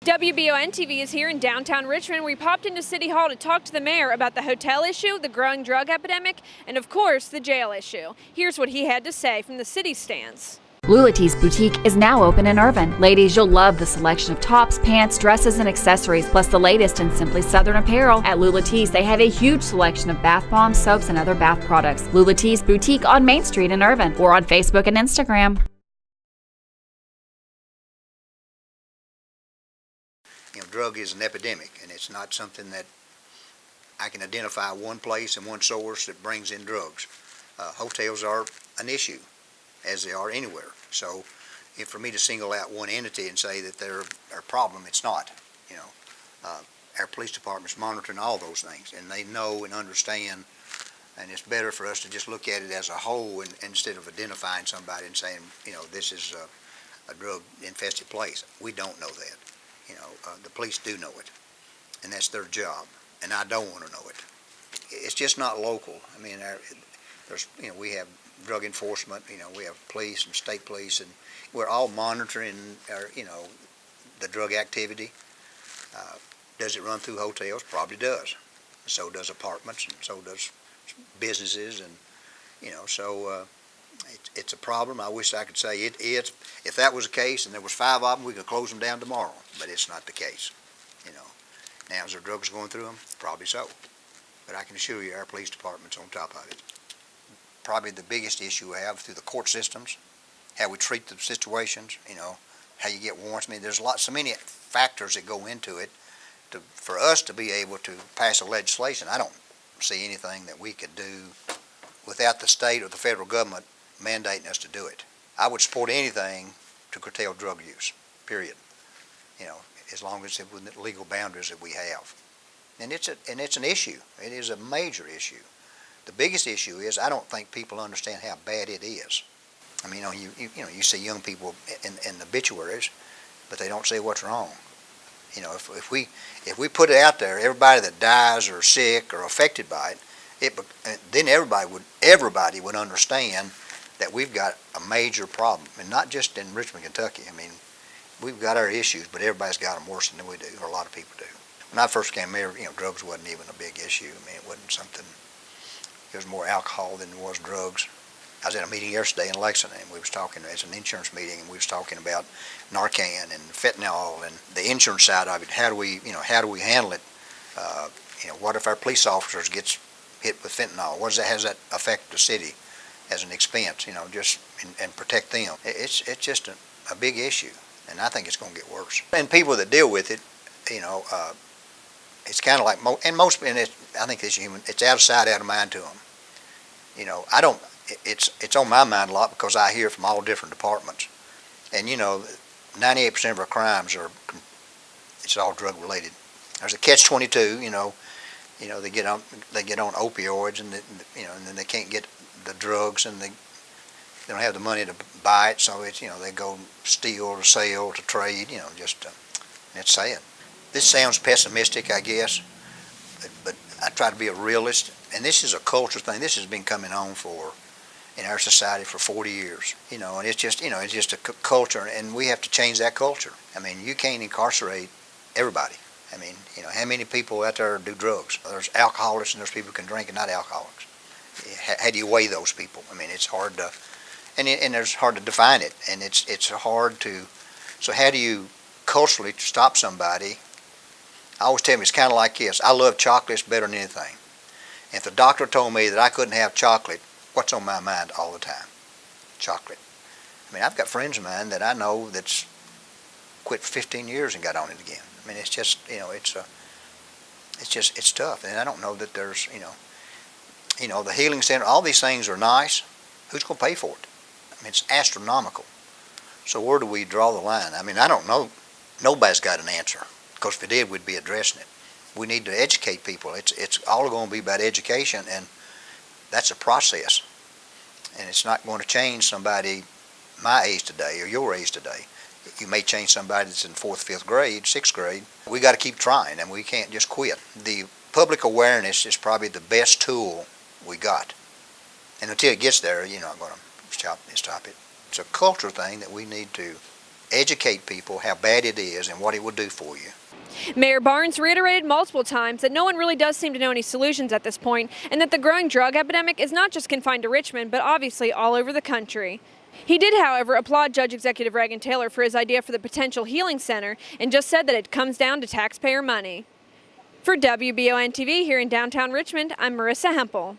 WBON-TV is here in downtown Richmond. We popped into City Hall to talk to the mayor about the hotel issue, the growing drug epidemic, and of course, the jail issue. Here's what he had to say from the city stands. Lulatee's Boutique is now open in Irvine. Ladies, you'll love the selection of tops, pants, dresses, and accessories, plus the latest in Simply Southern apparel. At Lulatee's, they have a huge selection of bath bombs, soaps, and other bath products. Lulatee's Boutique on Main Street in Irvine, or on Facebook and Instagram. Drug is an epidemic, and it's not something that I can identify one place and one source that brings in drugs. Hotels are an issue, as they are anywhere. So, for me to single out one entity and say that they're a problem, it's not. Our police department's monitoring all those things, and they know and understand. And it's better for us to just look at it as a whole, instead of identifying somebody and saying, this is a drug-infested place. We don't know that. The police do know it, and that's their job, and I don't want to know it. It's just not local. I mean, we have drug enforcement, we have police and state police, and we're all monitoring the drug activity. Does it run through hotels? Probably does. So does apartments, and so does businesses, and it's a problem. I wish I could say it is. If that was the case and there was 5 of them, we could close them down tomorrow. But it's not the case. Now, is there drugs going through them? Probably so. But I can assure you our police department's on top of it. Probably the biggest issue we have through the court systems, how we treat the situations, how you get warrants. I mean, there's so many factors that go into it. For us to be able to pass a legislation, I don't see anything that we could do without the state or the federal government mandating us to do it. I would support anything to curtail drug use, period. As long as it's within the legal boundaries that we have. And it's an issue. It is a major issue. The biggest issue is I don't think people understand how bad it is. I mean, you see young people in the obituaries, but they don't say what's wrong. If we put it out there, everybody that dies or sick or affected by it, then everybody would understand that we've got a major problem, and not just in Richmond, Kentucky. I mean, we've got our issues, but everybody's got them worse than we do, or a lot of people do. When I first came here, drugs wasn't even a big issue. I mean, it wasn't something. There was more alcohol than there was drugs. I was at a meeting yesterday in Lexington, and we was talking. It's an insurance meeting, and we was talking about Narcan and fentanyl and the insurance side of it. How do we handle it? What if our police officers gets hit with fentanyl? How does that affect the city as an expense? And protect them. It's just a big issue, and I think it's going to get worse. And people that deal with it, it's kind of like I think it's human. It's out of sight, out of mind to them. It's on my mind a lot because I hear from all different departments, and 98% of our crimes it's all drug related. There's a catch-22. They get on opioids, and and then they can't get the drugs, and they don't have the money to buy it, so it's they go steal to sell to trade. It's sad. This sounds pessimistic, I guess, but I try to be a realist, and this is a culture thing. This has been coming on in our society for 40 years, and it's just a culture, and we have to change that culture. I mean, you can't incarcerate everybody. I mean, how many people out there do drugs? There's alcoholics and there's people who can drink and not alcoholics. How do you weigh those people? I mean, it's hard to, and it's hard to define it, and it's hard to. So how do you culturally stop somebody? I always tell them it's kind of like this. I love chocolates better than anything. If the doctor told me that I couldn't have chocolate, what's on my mind all the time? Chocolate. I mean, I've got friends of mine that I know that's quit for 15 years and got on it again. I mean, it's just, it's tough. And I don't know that there's, the healing center, all these things are nice. Who's going to pay for it? I mean, it's astronomical. So where do we draw the line? I mean, I don't know. Nobody's got an answer. Because if it did, we'd be addressing it. We need to educate people. It's all going to be about education, and that's a process. And it's not going to change somebody my age today or your age today. You may change somebody that's in 4th, 5th grade, 6th grade. We got to keep trying, and we can't just quit. The public awareness is probably the best tool we got. And until it gets there, I'm going to stop it. It's a culture thing that we need to educate people how bad it is and what it will do for you. Mayor Barnes reiterated multiple times that no one really does seem to know any solutions at this point, and that the growing drug epidemic is not just confined to Richmond, but obviously all over the country. He did, however, applaud Judge Executive Reagan Taylor for his idea for the potential healing center and just said that it comes down to taxpayer money. For WBON TV here in downtown Richmond, I'm Marissa Hempel.